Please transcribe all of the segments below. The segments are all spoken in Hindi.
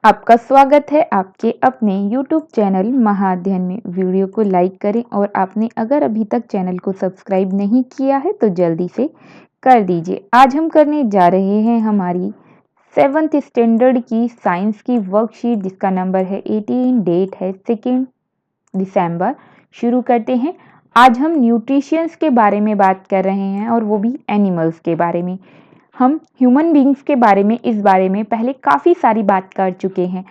आपका स्वागत है आपके अपने YouTube चैनल महाअध्ययन में। वीडियो को लाइक करें और आपने अगर अभी तक चैनल को सब्सक्राइब नहीं किया है तो जल्दी से कर दीजिए। आज हम करने जा रहे हैं हमारी 7th स्टैंडर्ड की साइंस की वर्कशीट जिसका नंबर है 18, डेट है 2 दिसंबर। शुरू करते हैं। आज हम न्यूट्रिशंस के बारे में बात कर रहे हैं और वो भी एनिमल्स के बारे में। हम ह्यूमन बींग्स के बारे में इस बारे में पहले काफ़ी सारी बात कर चुके हैं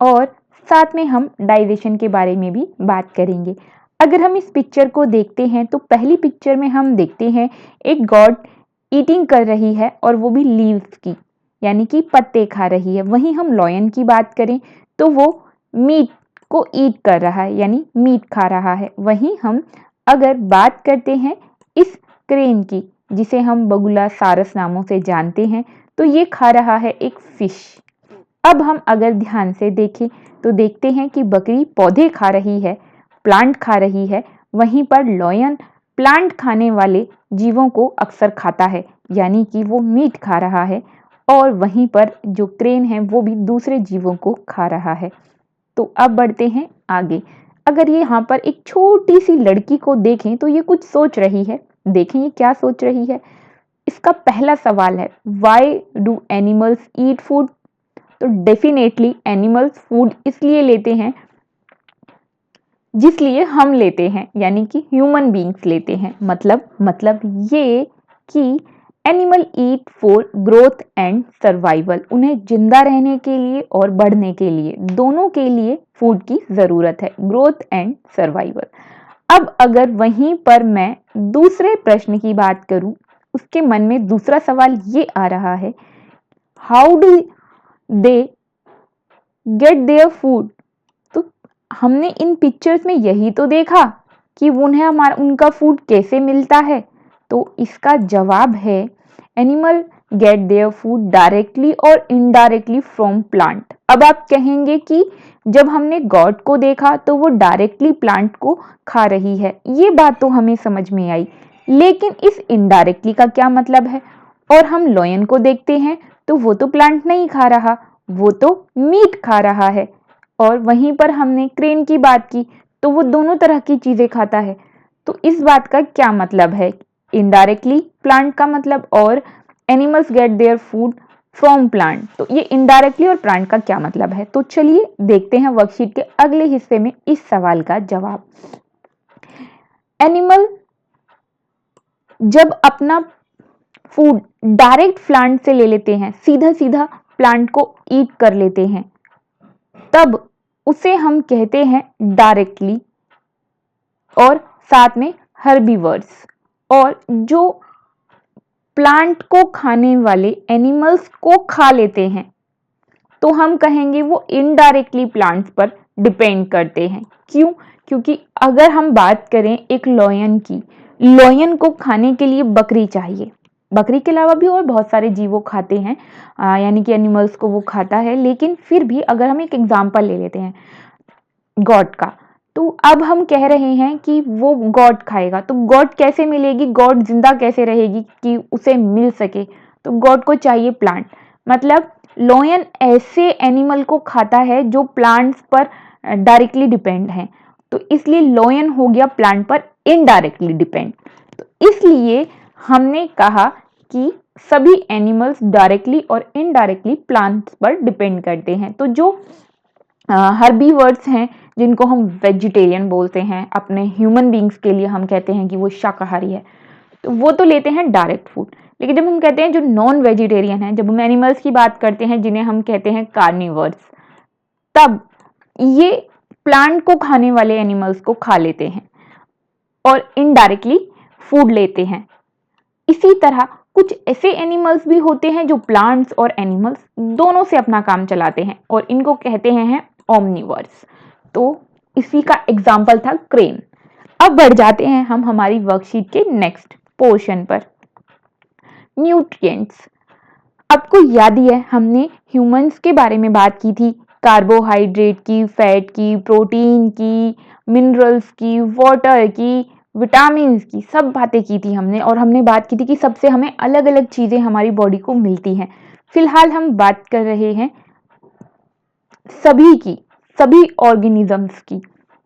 और साथ में हम डाइजेशन के बारे में भी बात करेंगे। अगर हम इस पिक्चर को देखते हैं तो पहली पिक्चर में हम देखते हैं एक गॉड ईटिंग कर रही है और वो भी लीव्स की, यानी कि पत्ते खा रही है। वहीं हम लॉयन की बात करें तो वो मीट को ईट कर रहा है, यानी मीट खा रहा है। वहीं हम अगर बात करते हैं इस क्रेन की, जिसे हम बगुला सारस नामों से जानते हैं, तो ये खा रहा है एक फिश। अब हम अगर ध्यान से देखें तो देखते हैं कि बकरी पौधे खा रही है, प्लांट खा रही है। वहीं पर लॉयन प्लांट खाने वाले जीवों को अक्सर खाता है, यानी कि वो मीट खा रहा है। और वहीं पर जो क्रेन है वो भी दूसरे जीवों को खा रहा है। तो अब बढ़ते हैं आगे। अगर ये यहाँ पर एक छोटी सी लड़की को देखें तो ये कुछ सोच रही है। देखें ये क्या सोच रही है। इसका पहला सवाल है, why do animals eat food? तो डेफिनेटली एनिमल्स फूड इसलिए लेते हैं जिसलिए हम लेते हैं, यानी कि ह्यूमन बींग्स लेते हैं। मतलब ये कि animal eat for growth and survival. उन्हें जिंदा रहने के लिए और बढ़ने के लिए, दोनों के लिए फूड की जरूरत है, ग्रोथ एंड सर्वाइवल। अब अगर वहीं पर मैं दूसरे प्रश्न की बात करूं, उसके मन में दूसरा सवाल ये आ रहा है, how do they get their food? तो हमने इन पिक्चर्स में यही तो देखा कि उन्हें उनका फूड कैसे मिलता है। तो इसका जवाब है, animal gate their food directly और इनडायरेक्टली फ्रॉम प्लांट। अब आप कहेंगे कि जब हमने गॉड को देखा तो वो डायरेक्टली प्लांट को खा रही है, ये बात तो हमें समझ में आई, लेकिन इस इनडायरेक्टली का क्या मतलब है? और हम लॉयन को देखते हैं तो वो तो प्लांट नहीं खा रहा, वो तो मीट खा रहा है। और वहीं पर हमने क्रेन की बात की तो वो दोनों तरह की चीजें खाता है। तो इस बात का क्या मतलब है? इनडायरेक्टली प्लांट का मतलब, और animals gate their food from plant, तो ये इनडायरेक्टली और प्लांट का क्या मतलब है? तो चलिए देखते हैं वर्कशीट के अगले हिस्से में इस सवाल का जवाब। एनिमल जब अपना फूड डायरेक्ट प्लांट से ले लेते हैं, सीधा सीधा प्लांट को ईट कर लेते हैं, तब उसे हम कहते हैं डायरेक्टली, और साथ में हर्बीवर्स। और जो प्लांट को खाने वाले एनिमल्स को खा लेते हैं तो हम कहेंगे वो इनडायरेक्टली प्लांट्स पर डिपेंड करते हैं। क्यों? क्योंकि अगर हम बात करें एक लॉयन की, लॉयन को खाने के लिए बकरी चाहिए। बकरी के अलावा भी और बहुत सारे जीवों खाते हैं, यानी कि एनिमल्स को वो खाता है, लेकिन फिर भी अगर हम एक एग्जांपल ले लेते हैं गॉड का, तो अब हम कह रहे हैं कि वो गॉड खाएगा, तो गॉड कैसे मिलेगी, गॉड जिंदा कैसे रहेगी कि उसे मिल सके? तो गॉड को चाहिए प्लांट। मतलब लॉयन ऐसे एनिमल को खाता है जो प्लांट्स पर डायरेक्टली डिपेंड है, तो इसलिए लॉयन हो गया प्लांट पर इनडायरेक्टली डिपेंड। तो इसलिए हमने कहा कि सभी एनिमल्स डायरेक्टली और इनडायरेक्टली प्लांट्स पर डिपेंड करते हैं। तो जो हर्बीवर्स हैं, जिनको हम वेजिटेरियन बोलते हैं, अपने ह्यूमन बींग्स के लिए हम कहते हैं कि वो शाकाहारी है, तो वो तो लेते हैं डायरेक्ट फूड। लेकिन जब हम कहते हैं जो नॉन वेजिटेरियन है, जब हम एनिमल्स की बात करते हैं जिन्हें हम कहते हैं कार्निवर्स, तब ये प्लांट को खाने वाले एनिमल्स को खा लेते हैं और इनडायरेक्टली फूड लेते हैं। इसी तरह कुछ ऐसे एनिमल्स भी होते हैं जो प्लांट्स और एनिमल्स दोनों से अपना काम चलाते हैं, और इनको कहते हैं ओमनिवर्स। तो इसी का एग्जाम्पल था क्रेन। अब बढ़ जाते हैं हम हमारी वर्कशीट के नेक्स्ट पोर्शन पर, न्यूट्रिएंट्स। आपको याद ही है हमने ह्यूमंस के बारे में बात की थी, कार्बोहाइड्रेट की, फैट की, प्रोटीन की, मिनरल्स की, वाटर की, विटामिन्स की, सब बातें की थी हमने। और हमने बात की थी कि सबसे हमें अलग अलग चीजें हमारी बॉडी को मिलती हैं। फिलहाल हम बात कर रहे हैं सभी ऑर्गेनिजम्स की,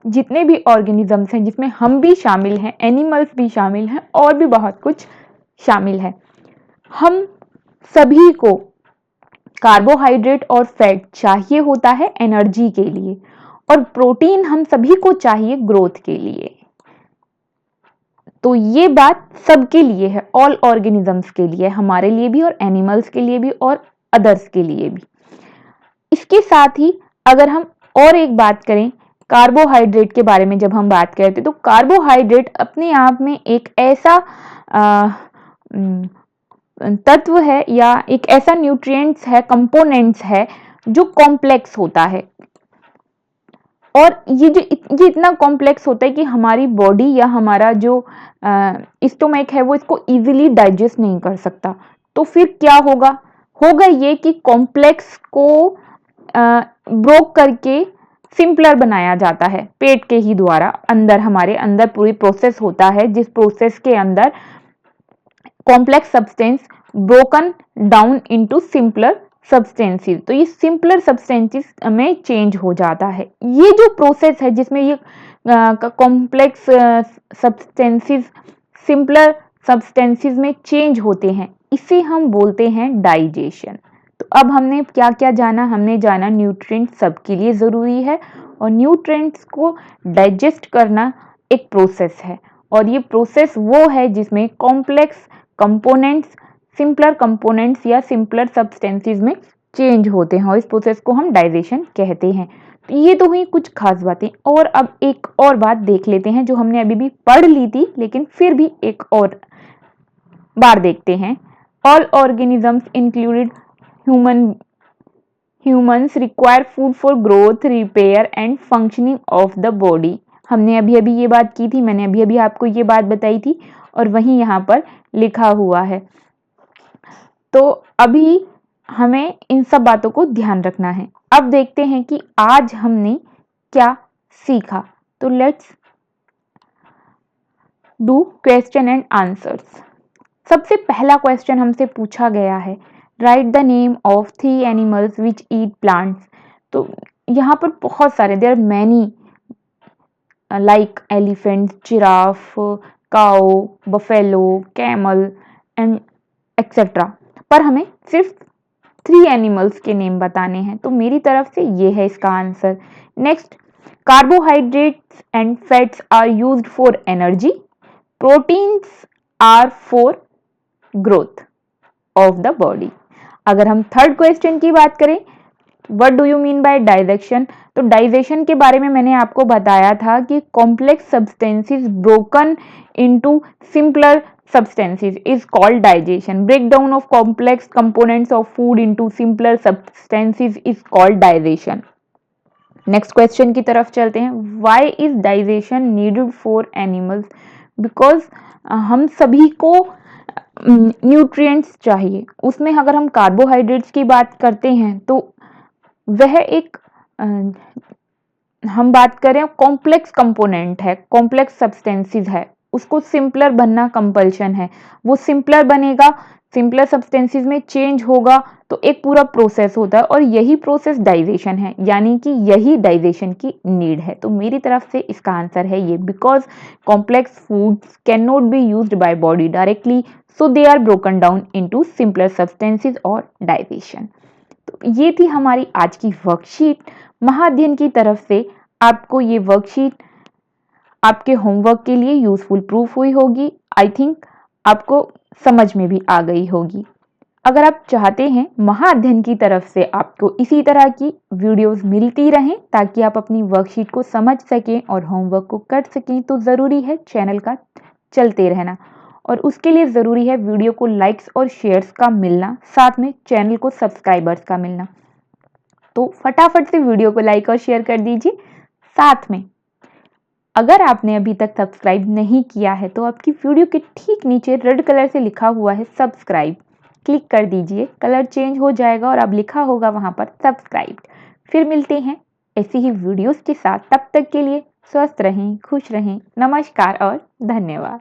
जितने भी ऑर्गेनिजम्स हैं जिसमें हम भी शामिल हैं, एनिमल्स भी शामिल हैं और भी बहुत कुछ शामिल है, हम सभी को कार्बोहाइड्रेट और फैट चाहिए होता है एनर्जी के लिए, और प्रोटीन हम सभी को चाहिए ग्रोथ के लिए। तो ये बात सबके लिए है, ऑल ऑर्गेनिजम्स के लिए, हमारे लिए भी और एनिमल्स के लिए भी और अदर्स के लिए भी। इसके साथ ही अगर हम और एक बात करें कार्बोहाइड्रेट के बारे में, जब हम बात करते तो कार्बोहाइड्रेट अपने आप में एक ऐसा तत्व है या एक ऐसा न्यूट्रिएंट्स है, कंपोनेंट्स है जो कॉम्प्लेक्स होता है, और ये इतना कॉम्प्लेक्स होता है कि हमारी बॉडी या हमारा जो स्टोमक है वो इसको इजीली डाइजेस्ट नहीं कर सकता। तो फिर क्या होगा ये कि कॉम्प्लेक्स को ब्रोक करके सिंपलर बनाया जाता है पेट के ही द्वारा। हमारे अंदर पूरी प्रोसेस होता है, जिस प्रोसेस के अंदर complex substance broken down into simpler substances, तो ये सिंपलर सब्सटेंसेस में चेंज हो जाता है। ये जो प्रोसेस है जिसमें ये कॉम्प्लेक्स सब्सटेंसेस सिंपलर सब्सटेंसेस में चेंज होते हैं, इसे हम बोलते हैं डाइजेशन। तो अब हमने क्या क्या जाना, हमने जाना न्यूट्रिएंट्स सबके लिए ज़रूरी है, और न्यूट्रिएंट्स को डाइजेस्ट करना एक प्रोसेस है, और ये प्रोसेस वो है जिसमें कॉम्प्लेक्स कंपोनेंट्स सिंपलर कंपोनेंट्स या सिंपलर सब्सटेंसेस में चेंज होते हैं, और इस प्रोसेस को हम डाइजेशन कहते हैं। तो ये तो हुई कुछ खास बातें, और अब एक और बात देख लेते हैं जो हमने अभी भी पढ़ ली थी, लेकिन फिर भी एक और बार देखते हैं। All organisms included humans require food for growth, repair and functioning of the body। हमने अभी अभी ये बात की थी, मैंने अभी अभी आपको ये बात बताई थी, और वहीं यहाँ पर लिखा हुआ है। तो अभी हमें इन सब बातों को ध्यान रखना है। अब देखते हैं कि आज हमने क्या सीखा। तो let's do question and answers. सबसे पहला क्वेश्चन हमसे पूछा गया है, write the name of 3 animals which eat plants. तो यहाँ पर बहुत सारे, there are many, like elephant, giraffe, cow, buffalo, camel and etcetera, पर हमें सिर्फ 3 एनिमल्स के नेम बताने हैं। तो मेरी तरफ से ये है इसका answer. Next, carbohydrates and fats are used for energy, proteins are for growth of the body. अगर हम थर्ड क्वेश्चन की बात करें, what do you mean by digestion, तो डाइजेशन के बारे में मैंने आपको बताया था कि complex substances broken into simpler substances is called digestion. Breakdown of complex components of food into simpler substances is called digestion. Next question की तरफ चलते हैं। Why is digestion needed for animals? Because हम सभी को न्यूट्रिएंट्स चाहिए। उसमें अगर हम कार्बोहाइड्रेट्स की बात करते हैं तो वह एक हम बात करें कॉम्प्लेक्स कंपोनेंट है, कॉम्प्लेक्स सब्सटेंसेस है, उसको सिंपलर बनना कंपल्शन है। वो सिंपलर बनेगा, सिंपलर सब्सटेंसेस में चेंज होगा, तो एक पूरा प्रोसेस होता है, और यही प्रोसेस डाइजेशन है, यानी कि यही डाइजेशन की नीड है। तो मेरी तरफ से इसका आंसर है ये, because complex foods can not be used by body directly, so they are broken down into simpler substances और डाइजेशन। तो ये थी हमारी आज की वर्कशीट। महाअध्ययन की तरफ से आपको ये वर्कशीट आपके होमवर्क के लिए यूजफुल प्रूफ हुई होगी। आई थिंक आपको समझ में भी आ गई होगी। अगर आप चाहते हैं महाअध्ययन की तरफ से आपको इसी तरह की वीडियोस मिलती रहें ताकि आप अपनी वर्कशीट को समझ सकें और होमवर्क को कर सकें, तो ज़रूरी है चैनल का चलते रहना, और उसके लिए ज़रूरी है वीडियो को लाइक्स और शेयर्स का मिलना, साथ में चैनल को सब्सक्राइबर्स का मिलना। तो फटाफट से वीडियो को लाइक और शेयर कर दीजिए। साथ में अगर आपने अभी तक सब्सक्राइब नहीं किया है तो आपकी वीडियो के ठीक नीचे रेड कलर से लिखा हुआ है सब्सक्राइब, क्लिक कर दीजिए। कलर चेंज हो जाएगा और अब लिखा होगा वहां पर सब्सक्राइब। फिर मिलते हैं ऐसी ही वीडियोस के साथ। तब तक के लिए स्वस्थ रहें, खुश रहें। नमस्कार और धन्यवाद।